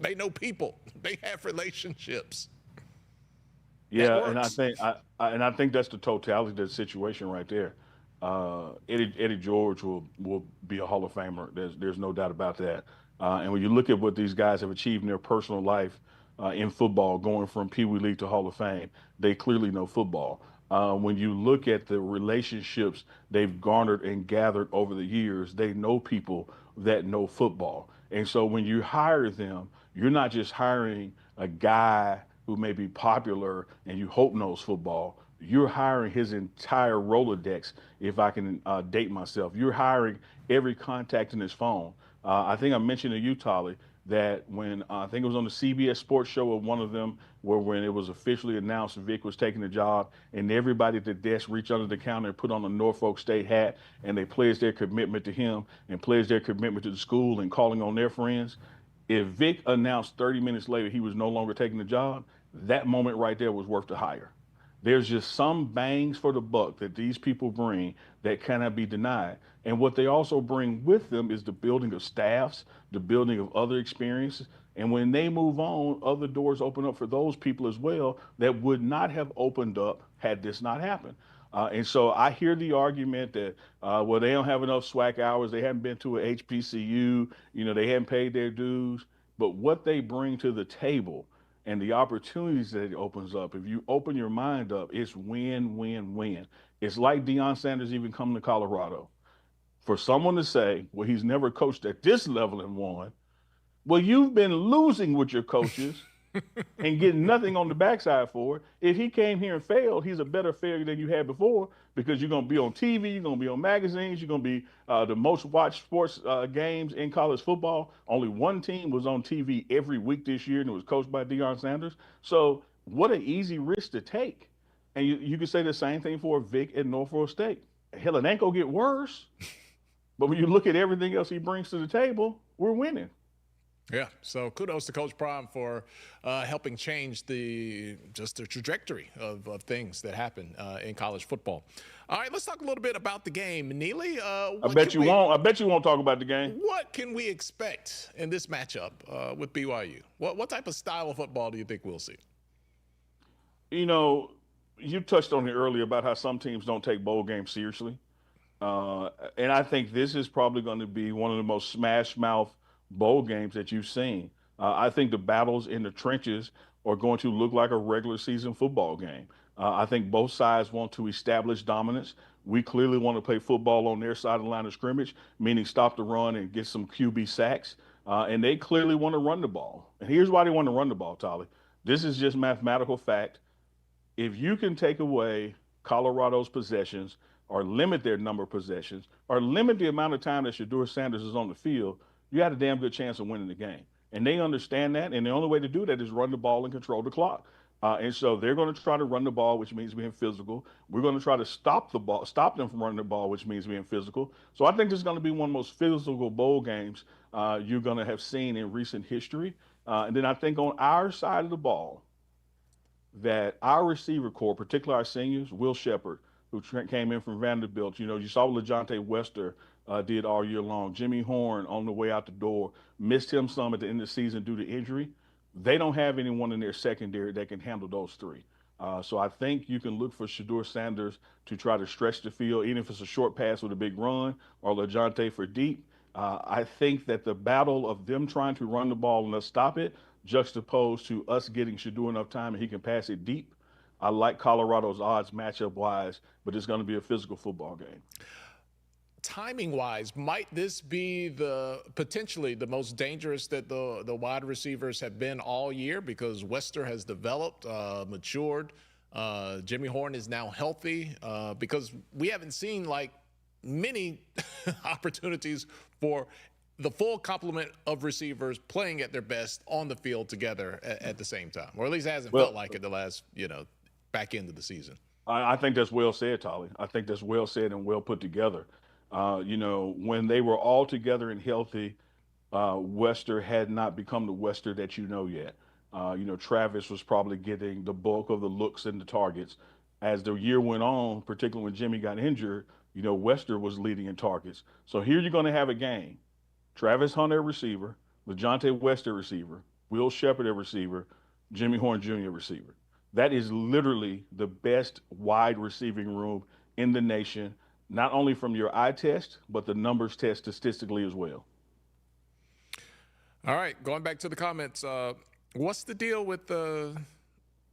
They know people. They have relationships. Yeah, and I think that's the totality of the situation right there. Eddie George will be a Hall of Famer. There's no doubt about that. And when you look at what these guys have achieved in their personal life in football, going from Pee Wee League to Hall of Fame, they clearly know football. When you look at the relationships they've garnered and gathered over the years, they know people that know football. And so when you hire them, you're not just hiring a guy who may be popular and you hope knows football. You're hiring his entire Rolodex, if I can date myself. You're hiring every contact in his phone. I think I mentioned to you, Tolly, that when I think it was on the CBS Sports Show of one of them, where when it was officially announced Vic was taking the job, and everybody at the desk reached under the counter and put on a Norfolk State hat, and they pledged their commitment to him and pledged their commitment to the school and calling on their friends. If Vic announced 30 minutes later he was no longer taking the job, that moment right there was worth the hire. There's just some bangs for the buck that these people bring that cannot be denied. And what they also bring with them is the building of staffs, the building of other experiences. And when they move on, other doors open up for those people as well that would not have opened up had this not happened. And so I hear the argument that, well, they don't have enough SWAC hours. They haven't been to a HBCU. They haven't paid their dues. But what they bring to the table and the opportunities that it opens up, if you open your mind up, it's win, win, win. It's like Deion Sanders even coming to Colorado. For someone to say, well, he's never coached at this level and won. Well, you've been losing with your coaches and getting nothing on the backside for it. If he came here and failed, he's a better failure than you had before, because you're going to be on TV, you're going to be on magazines, you're going to be the most watched sports games in college football. Only one team was on TV every week this year, and it was coached by Deion Sanders. So what an easy risk to take. And you could say the same thing for Vic at Norfolk State. Hell, it ain't going to get worse. But when you look at everything else he brings to the table, we're winning. Yeah, so kudos to Coach Prime for helping change the trajectory of things that happen in college football. All right, let's talk a little bit about the game. Neely, I bet you won't. I bet you won't talk about the game. what can we expect in this matchup with BYU? What type of style of football do you think we'll see? You know, you touched on it earlier about how some teams don't take bowl games seriously. And I think this is probably going to be one of the most smash mouth bowl games that you've seen. I think the battles in the trenches are going to look like a regular season football game. I think both sides want to establish dominance. We clearly want to play football on their side of the line of scrimmage, meaning stop the run and get some QB sacks. And they clearly want to run the ball. And here's why they want to run the ball, Tolly. This is just mathematical fact. If you can take away Colorado's possessions or limit their number of possessions or limit the amount of time that Shedeur Sanders is on the field, you had a damn good chance of winning the game. And they understand that. And the only way to do that is run the ball and control the clock. And so they're going to try to run the ball, which means being physical. We're going to try to stop them from running the ball, which means being physical. So I think this is going to be one of the most physical bowl games you're going to have seen in recent history. And then I think on our side of the ball, that our receiver core, particularly our seniors, Will Shepherd, who came in from Vanderbilt, you saw what LeJontay Wester did all year long. Jimmy Horn on the way out the door, missed him some at the end of the season due to injury. They don't have anyone in their secondary that can handle those three. So I think you can look for Shedeur Sanders to try to stretch the field, even if it's a short pass with a big run, or LeJontay for deep. I think that the battle of them trying to run the ball and us stop it, juxtaposed to us getting Shedeur enough time and he can pass it deep. I like Colorado's odds matchup wise, but it's going to be a physical football game. Timing wise, might this be potentially the most dangerous that the wide receivers have been all year, because Wester has developed, matured. Jimmy Horn is now healthy, because we haven't seen like many opportunities for the full complement of receivers playing at their best on the field together at the same time, or at least it hasn't felt like it the last, back end of the season. I think that's well said, Tolly. I think that's well said and well put together. When they were all together and healthy, Wester had not become the Wester that you know yet. Travis was probably getting the bulk of the looks and the targets. As the year went on, particularly when Jimmy got injured, Wester was leading in targets. So here you're going to have a game. Travis Hunter, receiver, LeJontay Wester, receiver, Will Shepherd, a receiver, Jimmy Horn Jr., receiver. That is literally the best wide receiving room in the nation, not only from your eye test, but the numbers test statistically as well. All right, going back to the comments, what's the deal with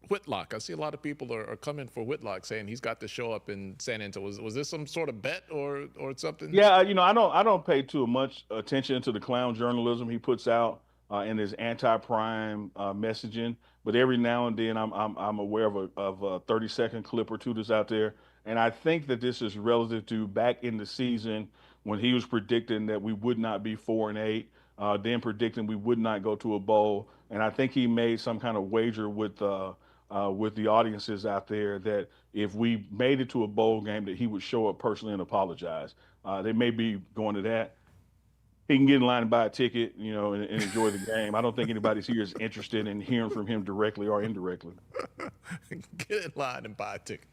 Whitlock? I see a lot of people are coming for Whitlock, saying he's got to show up in San Antonio. Was this some sort of bet or something? Yeah, I don't pay too much attention to the clown journalism he puts out in his anti-prime messaging. But every now and then, I'm aware of a 30-second clip or two that's out there, and I think that this is relative to back in the season when he was predicting that we would not be 4-8, then predicting we would not go to a bowl, and I think he made some kind of wager with the audiences out there that if we made it to a bowl game, that he would show up personally and apologize. They may be going to that. He can get in line and buy a ticket, and enjoy the game. I don't think anybody's here is interested in hearing from him directly or indirectly. Get in line and buy a ticket.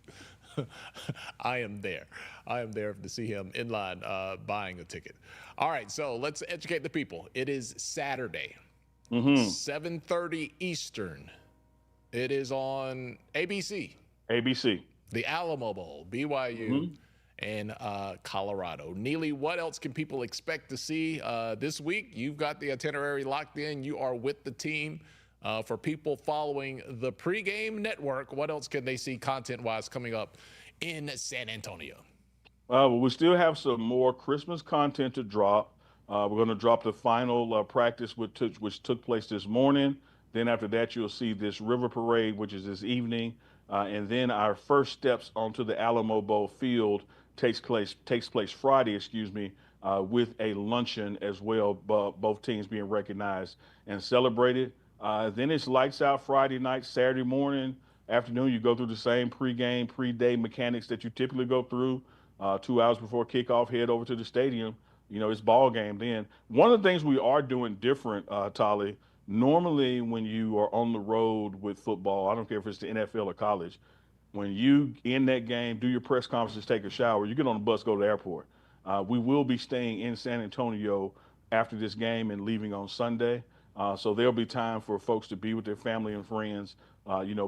I am there. I am there to see him in line buying a ticket. All right, so let's educate the people. It is Saturday, 7:30 Eastern. It is on ABC. ABC. The Alamo Bowl, BYU and Colorado. Neely, what else can people expect to see this week? You've got the itinerary locked in. You are with the team. For people following the Pregame Network, what else can they see content-wise coming up in San Antonio? Well, we still have some more Christmas content to drop. We're going to drop the final practice which took place this morning. Then after that, you'll see this river parade, which is this evening. And then our first steps onto the Alamo Bowl field takes place Friday, with a luncheon as well, both teams being recognized and celebrated. Then it's lights out Friday night, Saturday morning, afternoon. You go through the same pregame, pre-day mechanics that you typically go through. 2 hours before kickoff, head over to the stadium. it's ball game then. One of the things we are doing different, Tolly, normally when you are on the road with football, I don't care if it's the NFL or college, when you in that game, do your press conferences, take a shower, you get on the bus, go to the airport. We will be staying in San Antonio after this game and leaving on Sunday. So there'll be time for folks to be with their family and friends,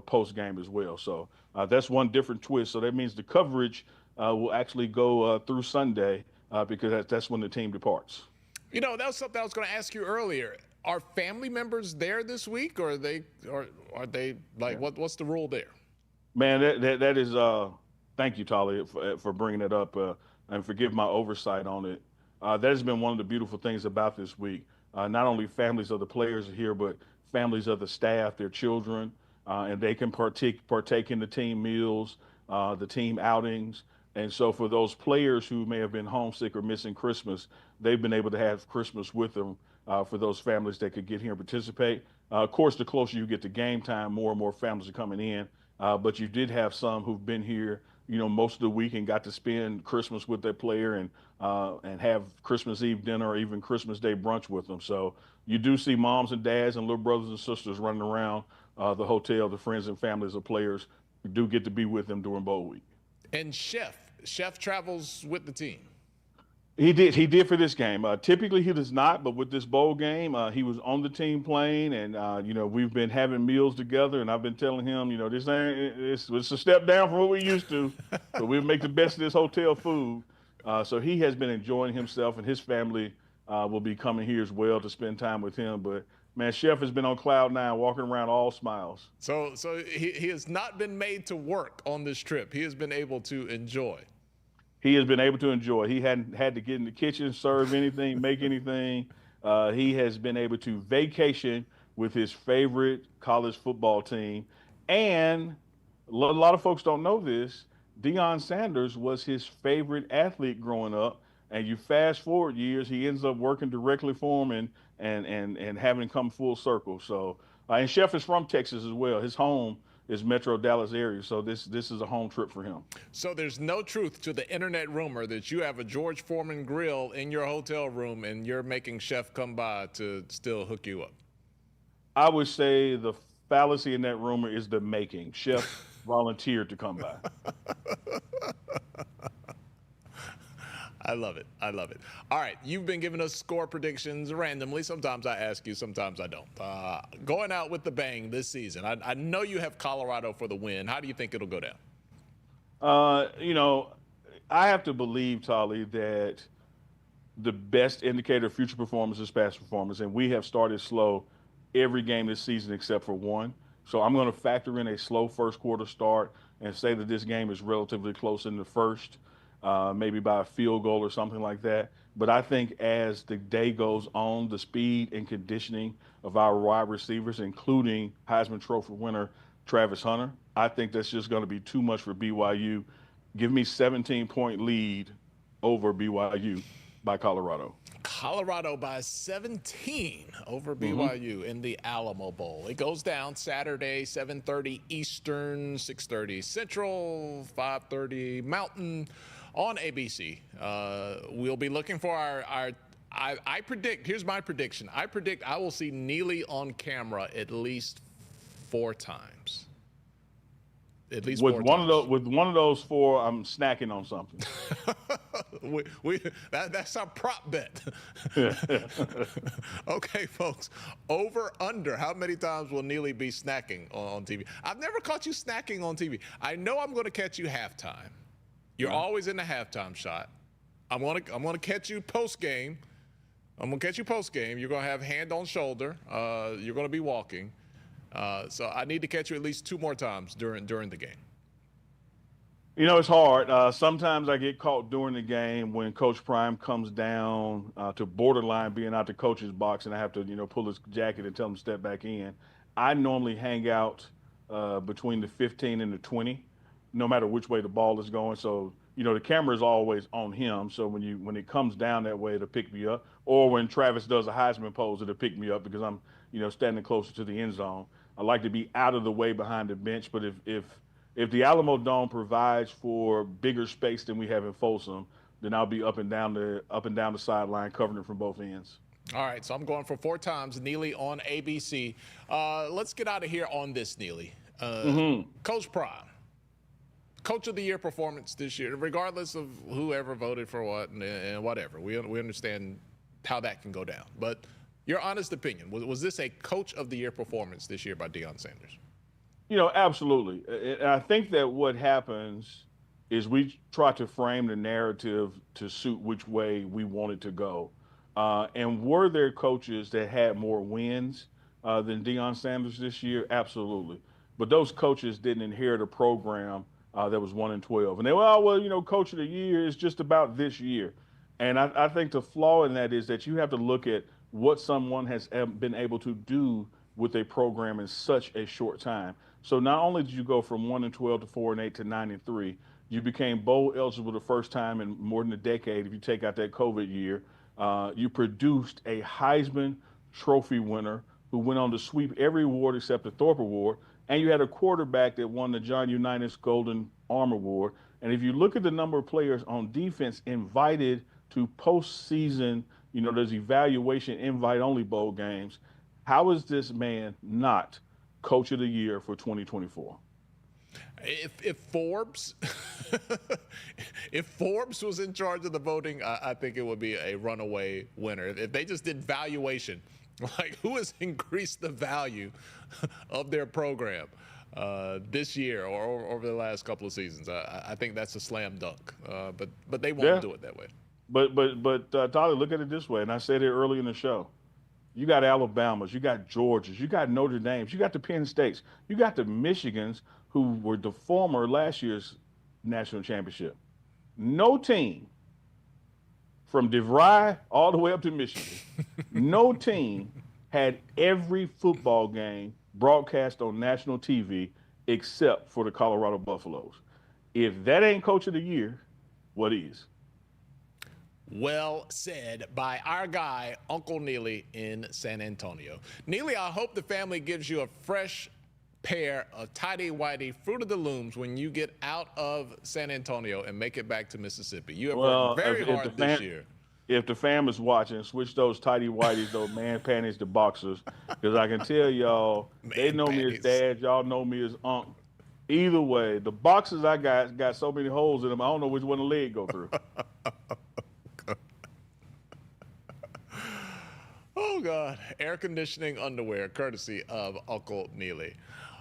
post game as well. So that's one different twist. So that means the coverage will actually go through Sunday because that's when the team departs. That was something I was going to ask you earlier. Are family members there this week, or are they like what's the rule there? Man, that is. Thank you, Tolly, for bringing that up, and forgive my oversight on it. That has been one of the beautiful things about this week. Not only families of the players are here, but families of the staff, their children, and they can partake in the team meals, the team outings. And so for those players who may have been homesick or missing Christmas, they've been able to have Christmas with them for those families that could get here and participate. Of course, the closer you get to game time, more and more families are coming in. But you did have some who've been here, most of the week and got to spend Christmas with their player and have Christmas Eve dinner or even Christmas Day brunch with them. So you do see moms and dads and little brothers and sisters running around the hotel, the friends and families of players who do get to be with them during bowl week. And Chef travels with the team. He did for this game. Typically he does not, but with this bowl game, he was on the team plane, and we've been having meals together. And I've been telling him, this ain't it's a step down from what we used to, but we'll make the best of this hotel food. So he has been enjoying himself, and his family will be coming here as well to spend time with him. But man, Chef has been on cloud nine, walking around all smiles. So he has not been made to work on this trip. He has been able to enjoy. He has been able to enjoy. He hadn't had to get in the kitchen, serve anything, make anything. He has been able to vacation with his favorite college football team. And a lot of folks don't know this. Deion Sanders was his favorite athlete growing up. And you fast forward years, he ends up working directly for him and having come full circle. So, and Chef is from Texas as well. His home is Metro Dallas area, so this is a home trip for him. So there's no truth to the internet rumor that you have a George Foreman grill in your hotel room and you're making Chef come by to still hook you up. I would say the fallacy in that rumor is the making. Chef volunteered to come by. I love it. I love it. All right, you've been giving us score predictions randomly. Sometimes I ask you, sometimes I don't. Going out with the bang this season. I know you have Colorado for the win. How do you think it'll go down? I have to believe, Tolly, that the best indicator of future performance is past performance, and we have started slow every game this season except for one. So I'm going to factor in a slow first quarter start and say that this game is relatively close in the first. Maybe by a field goal or something like that. But I think as the day goes on, the speed and conditioning of our wide receivers, including Heisman Trophy winner Travis Hunter, I think that's just going to be too much for BYU. Give me 17-point lead over BYU by Colorado. Colorado by 17 over BYU in the Alamo Bowl. It goes down Saturday, 7:30 Eastern, 6:30 Central, 5:30 Mountain on ABC. We'll be looking for I predict, here's my prediction. I predict I will see Neely on camera at least 4 times. At least with 4 one times. With one of those 4, I'm snacking on something. That's our prop bet. Okay, folks. Over, under. How many times will Neely be snacking on TV? I've never caught you snacking on TV. I know I'm going to catch you halftime. You're always in the halftime shot. I'm gonna catch you post game. You're gonna have hand on shoulder. You're gonna be walking. So I need to catch you at least 2 more times during the game. It's hard. Sometimes I get caught during the game when Coach Prime comes down to borderline being out the coach's box, and I have to, pull his jacket and tell him to step back in. I normally hang out between the 15 and the 20, no matter which way the ball is going. So, the camera is always on him. So when it comes down that way, it'll pick me up. Or when Travis does a Heisman pose, it'll pick me up because I'm, standing closer to the end zone. I like to be out of the way behind the bench. But if the Alamo Dome provides for bigger space than we have in Folsom, then I'll be up and down the sideline covering it from both ends. All right, so I'm going for 4 times Neely on ABC. Let's get out of here on this, Neely. Coach Prime, Coach of the Year performance this year, regardless of whoever voted for what and whatever. We understand how that can go down. But your honest opinion, was this a Coach of the Year performance this year by Deion Sanders? Absolutely. And I think that what happens is we try to frame the narrative to suit which way we want it to go. And were there coaches that had more wins than Deion Sanders this year? Absolutely. But those coaches didn't inherit a program that was 1-12. And they were, Coach of the Year is just about this year. And I think the flaw in that is that you have to look at what someone has been able to do with a program in such a short time. So not only did you go from 1-12 to 4-8 to 9-3, you became bowl eligible the first time in more than a decade. If you take out that COVID year, you produced a Heisman Trophy winner who went on to sweep every award except the Thorpe Award, and you had a quarterback that won the John Unitas Golden Arm Award. And if you look at the number of players on defense invited to postseason, there's evaluation invite-only bowl games. How is this man not Coach of the Year for 2024? If Forbes if Forbes was in charge of the voting, I think it would be a runaway winner. If they just did valuation, like who has increased the value of their program this year or over the last couple of seasons, I think that's a slam dunk. But they won't do it that way. But Tolly, look at it this way, and I said it early in the show. You got Alabamas, you got Georgias, you got Notre Dames, you got the Penn States, you got the Michigans who were the former last year's national championship. No team from DeVry all the way up to Michigan, no team had every football game broadcast on national TV except for the Colorado Buffaloes. If that ain't Coach of the Year, what is? Well said by our guy, Uncle Neely in San Antonio. Neely, I hope the family gives you a fresh pair of tidy-whitey Fruit of the Looms when you get out of San Antonio and make it back to Mississippi. You have worked very hard this year. If the fam is watching, switch those tidy-whities, those man panties to boxers, because I can tell y'all, they know me as dad, y'all know me as unc. Either way, the boxers I got so many holes in them, I don't know which one the leg go through. Oh, God. Air conditioning underwear, courtesy of Uncle Neely.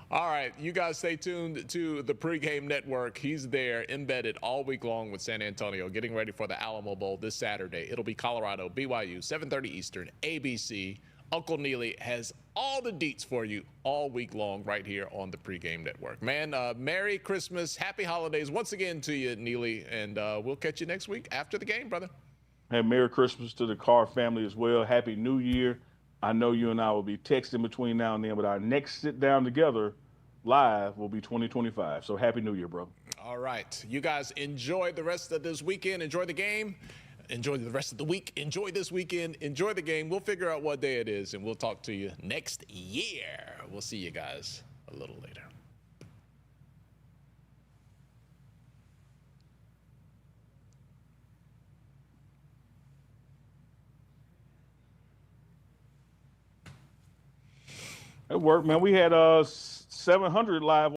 All right, you guys stay tuned to the Pregame Network. He's there, embedded all week long with San Antonio, getting ready for the Alamo Bowl this Saturday. It'll be Colorado, BYU, 7:30 Eastern, ABC. Uncle Neely has all the deets for you all week long right here on the Pregame Network. Man, Merry Christmas, Happy Holidays once again to you, Neely, and we'll catch you next week after the game, brother. Hey, Merry Christmas to the Carr family as well. Happy New Year. I know you and I will be texting between now and then, but our next sit down together live will be 2025. So Happy New Year, bro. All right. You guys enjoy the rest of this weekend. Enjoy the game. Enjoy the rest of the week. Enjoy this weekend. Enjoy the game. We'll figure out what day it is, and we'll talk to you next year. We'll see you guys a little later. It worked, man. We had 700 live